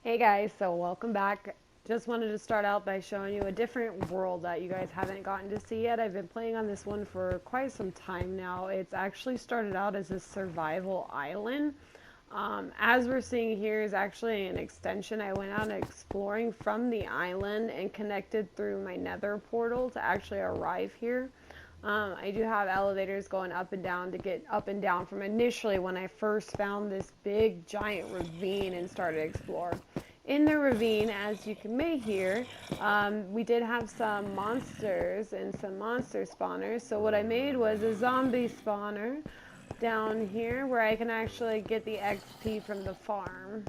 Hey guys, so welcome back. Just wanted to start out by showing you a different world that you guys haven't gotten to see yet. I've been playing on this one for quite some time now. It's actually started out as a survival island. As we're seeing here is actually an extension. I went out exploring from the island and connected through my nether portal to actually arrive here. I do have elevators going up and down to get up and down from initially when I first found this big giant ravine and started exploring. In the ravine, as you may hear, we did have some monsters and some monster spawners. So what I made was a zombie spawner down here where I can actually get the XP from the farm.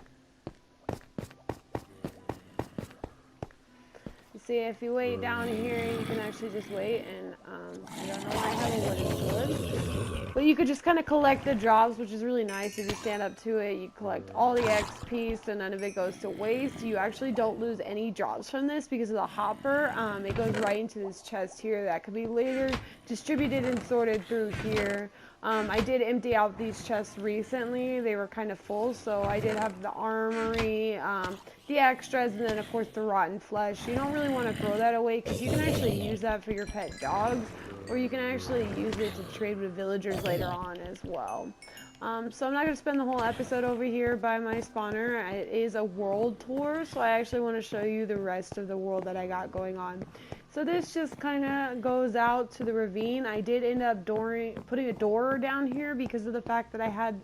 See, if you wait down here, you can actually just wait, and I don't know why I have a wooden sword. But you could just kind of collect the drops, which is really nice. If you stand up to it, you collect all the XP, so none of it goes to waste. You actually don't lose any drops from this because of the hopper. It goes right into this chest here that could be later distributed and sorted through here. I did empty out these chests recently. They were kind of full, so I did have the armory, the extras, and then of course the rotten flesh. You don't really want to throw that away because you can actually use that for your pet dogs, or you can actually use it to trade with villagers later on as well. So I'm not going to spend the whole episode over here by my spawner. It is a world tour, so I actually want to show you the rest of the world that I got going on. So this just kind of goes out to the ravine. I did end up putting a door down here because of the fact that I had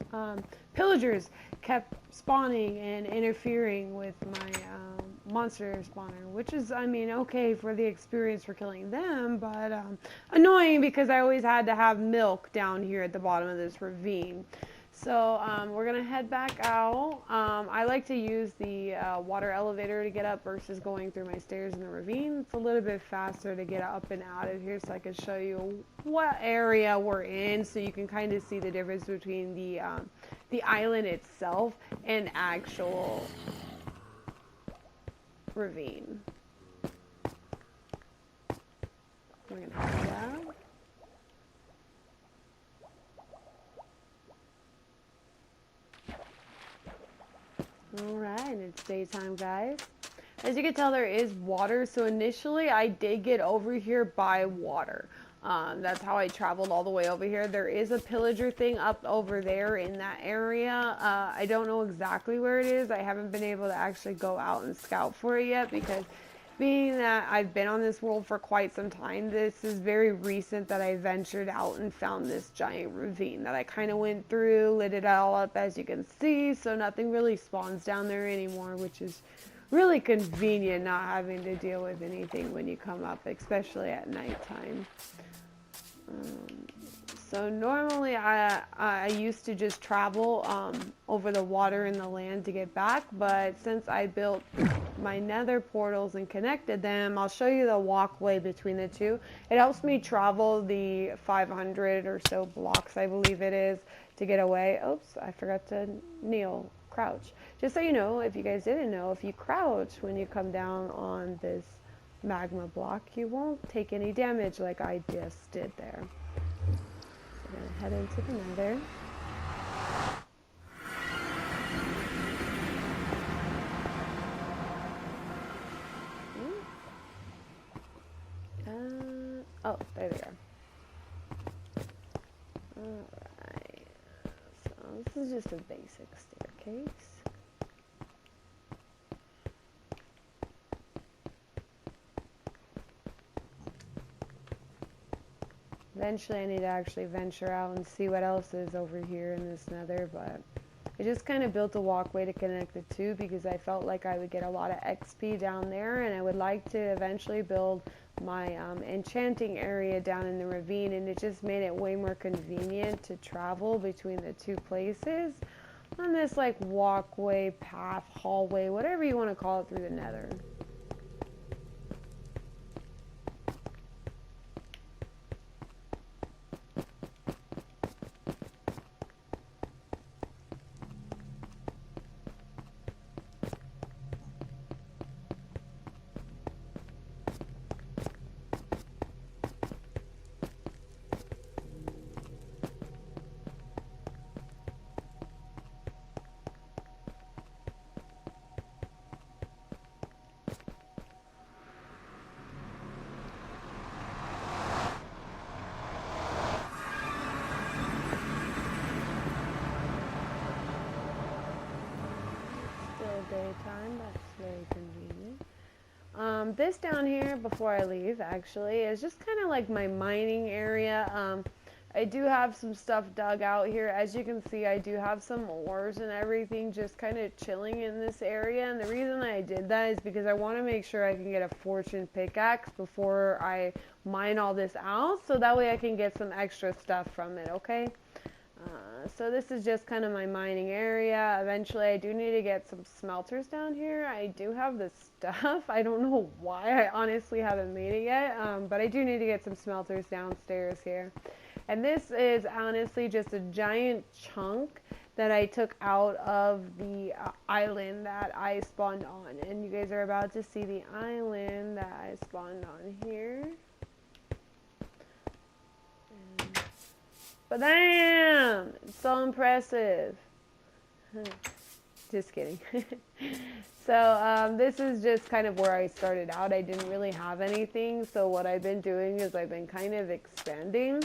pillagers kept spawning and interfering with my monster spawner, which is, I mean, okay for the experience for killing them, but annoying because I always had to have milk down here at the bottom of this ravine. So we're going to head back out. I like to use the water elevator to get up versus going through my stairs in the ravine. It's a little bit faster to get up and out of here, so I can show you what area we're in so you can kind of see the difference between the island itself and actual ravine. We're going to head out. Alright, it's daytime, guys. As you can tell, there is water, so initially I did get over here by water. That's how I traveled all the way over here. There is a pillager thing up over there in that area. I don't know exactly where it is. I haven't been able to actually go out and scout for it yet because being that I've been on this world for quite some time, this is very recent that I ventured out and found this giant ravine that I kind of went through, lit it all up as you can see, so nothing really spawns down there anymore, which is really convenient not having to deal with anything when you come up, especially at nighttime. So normally I used to just travel over the water and the land to get back, but since I built my nether portals and connected them, I'll show you the walkway between the two. It helps me travel the 500 or so blocks, I believe it is, to get away. Oops, I forgot to crouch. Just so you know, if you guys didn't know, if you crouch when you come down on this magma block, you won't take any damage like I just did there. We're going to head into the nether. Oh, there they are. Alright. So this is just a basic staircase. Eventually I need to actually venture out and see what else is over here in this nether, but I just kind of built a walkway to connect the two because I felt like I would get a lot of XP down there, and I would like to eventually build my enchanting area down in the ravine, and it just made it way more convenient to travel between the two places on this like walkway, path, hallway, whatever you want to call it, through the nether. daytime. That's very convenient. This down here, before I leave, actually, is just kind of like my mining area. I do have some stuff dug out here. As you can see, I do have some ores and everything just kind of chilling in this area. And the reason I did that is because I want to make sure I can get a fortune pickaxe before I mine all this out. So that way I can get some extra stuff from it, okay? So this is just kind of my mining area. Eventually I do need to get some smelters down here. I do have the stuff. I don't know why. I honestly haven't made it yet. But I do need to get some smelters downstairs here. And this is honestly just a giant chunk that I took out of the island that I spawned on. And you guys are about to see the island that I spawned on here. But damn! It's so impressive. Just kidding. So this is just kind of where I started out. I didn't really have anything, so what I've been doing is I've been kind of expanding.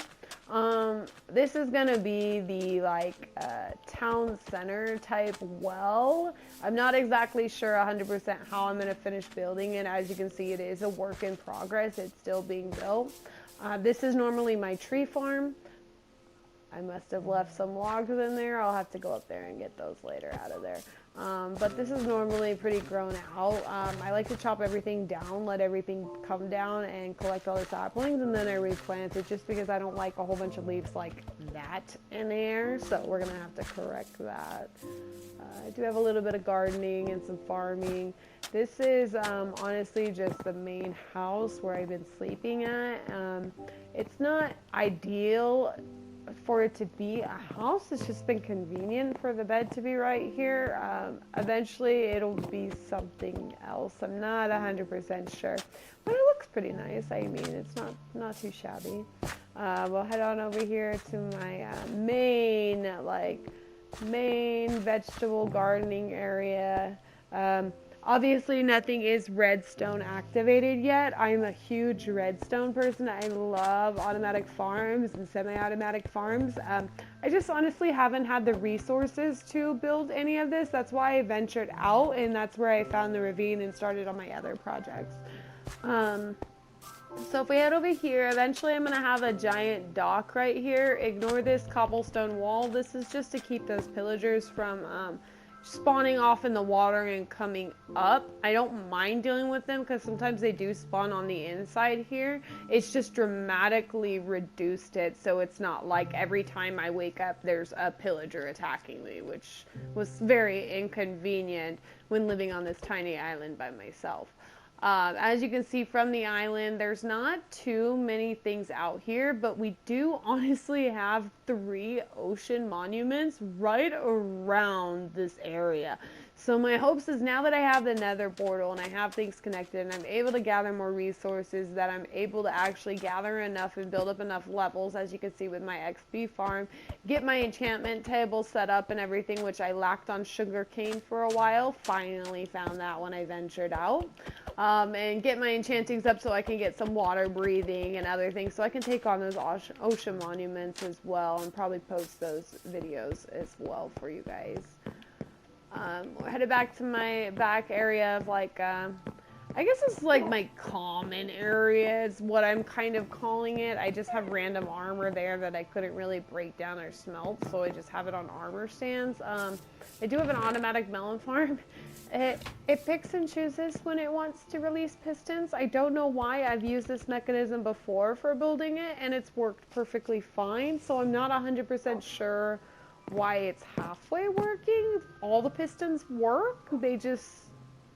This is gonna be the like town center type well. I'm not exactly sure 100% how I'm gonna finish building it. As you can see, it is a work in progress. It's still being built. This is normally my tree farm. I must have left some logs in there. I'll have to go up there and get those later out of there. But this is normally pretty grown out. I like to chop everything down, let everything come down and collect all the saplings, and then I replant it just because I don't like a whole bunch of leaves like that in there. So we're going to have to correct that. I do have a little bit of gardening and some farming. This is honestly just the main house where I've been sleeping at. It's not ideal for it to be a house. It's just been convenient for the bed to be right here. Eventually it'll be something else. I'm not 100% sure, but it looks pretty nice. I mean, it's not too shabby. We'll head on over here to my main vegetable gardening area. Obviously, nothing is redstone activated yet. I'm a huge redstone person. I love automatic farms and semi-automatic farms. I just honestly haven't had the resources to build any of this. That's why I ventured out, and that's where I found the ravine and started on my other projects. So if we head over here, eventually I'm going to have a giant dock right here. Ignore this cobblestone wall. This is just to keep those pillagers from spawning off in the water and coming up. I don't mind dealing with them because sometimes they do spawn on the inside here. It's just dramatically reduced it, so it's not like every time I wake up there's a pillager attacking me, which was very inconvenient when living on this tiny island by myself. As you can see from the island, there's not too many things out here, but we do honestly have 3 ocean monuments right around this area. So my hopes is now that I have the nether portal and I have things connected and I'm able to gather more resources, that I'm able to actually gather enough and build up enough levels, as you can see with my XP farm, get my enchantment table set up and everything, which I lacked on sugarcane for a while. Finally found that when I ventured out. And get my enchantings up so I can get some water breathing and other things, so I can take on those ocean monuments as well, and probably post those videos as well for you guys. We're headed back to my back area of like, I guess it's like my common area is what I'm kind of calling it. I just have random armor there that I couldn't really break down or smelt, so I just have it on armor stands. I do have an automatic melon farm. It picks and chooses when it wants to release pistons. I don't know why. I've used this mechanism before for building it, and it's worked perfectly fine, so I'm not 100% sure why it's halfway working. All the pistons work.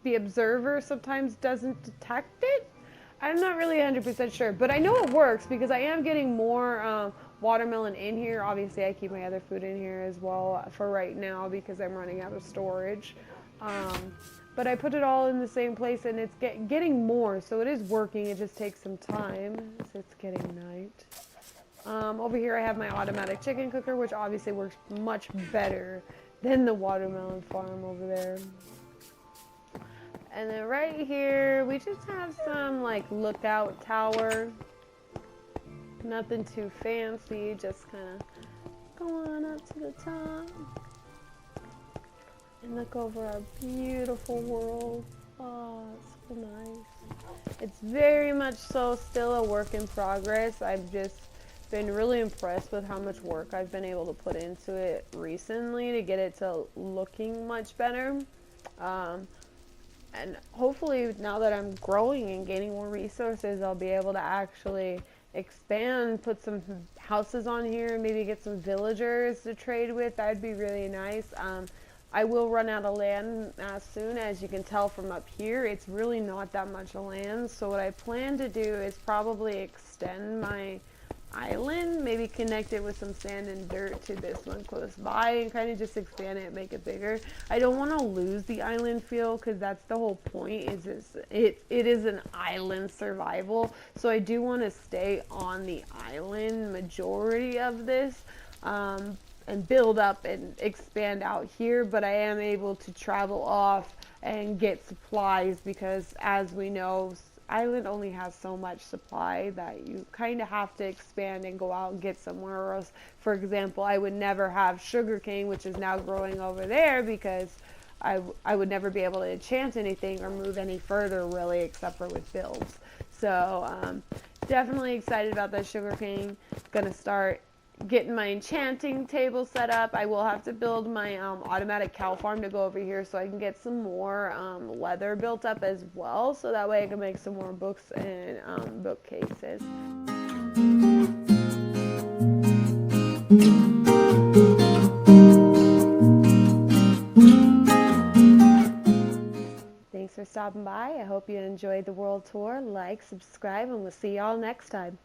The observer sometimes doesn't detect it. I'm not really 100% sure, but I know it works because I am getting more watermelon in here. Obviously, I keep my other food in here as well for right now because I'm running out of storage. But I put it all in the same place, and it's getting more, so it is working. It just takes some time as it's getting night. Over here I have my automatic chicken cooker, which obviously works much better than the watermelon farm over there. And then right here we just have some like lookout tower. Nothing too fancy, just kind of going up to the top. And look over our beautiful world. Oh, it's so nice. It's very much so still a work in progress. I've just been really impressed with how much work I've been able to put into it recently to get it to looking much better. Um, and hopefully now that I'm growing and gaining more resources, I'll be able to actually expand, put some houses on here, maybe get some villagers to trade with. That'd be really nice. I will run out of land as soon. As you can tell from up here, it's really not that much land. So what I plan to do is probably extend my island, maybe connect it with some sand and dirt to this one close by and kind of just expand it, make it bigger. I don't want to lose the island feel because that's the whole point. It is an island survival, so I do want to stay on the island majority of this, and build up and expand out here, but I am able to travel off and get supplies because, as we know, island only has so much supply that you kind of have to expand and go out and get somewhere, or else, for example, I would never have sugarcane, which is now growing over there, because I would never be able to enchant anything or move any further really, except for with builds. So definitely excited about that sugarcane. Gonna start getting my enchanting table set up. I will have to build my automatic cow farm to go over here so I can get some more leather built up as well, so that way I can make some more books and bookcases. Thanks for stopping by. I hope you enjoyed the world tour. Like, subscribe, and we'll see y'all next time.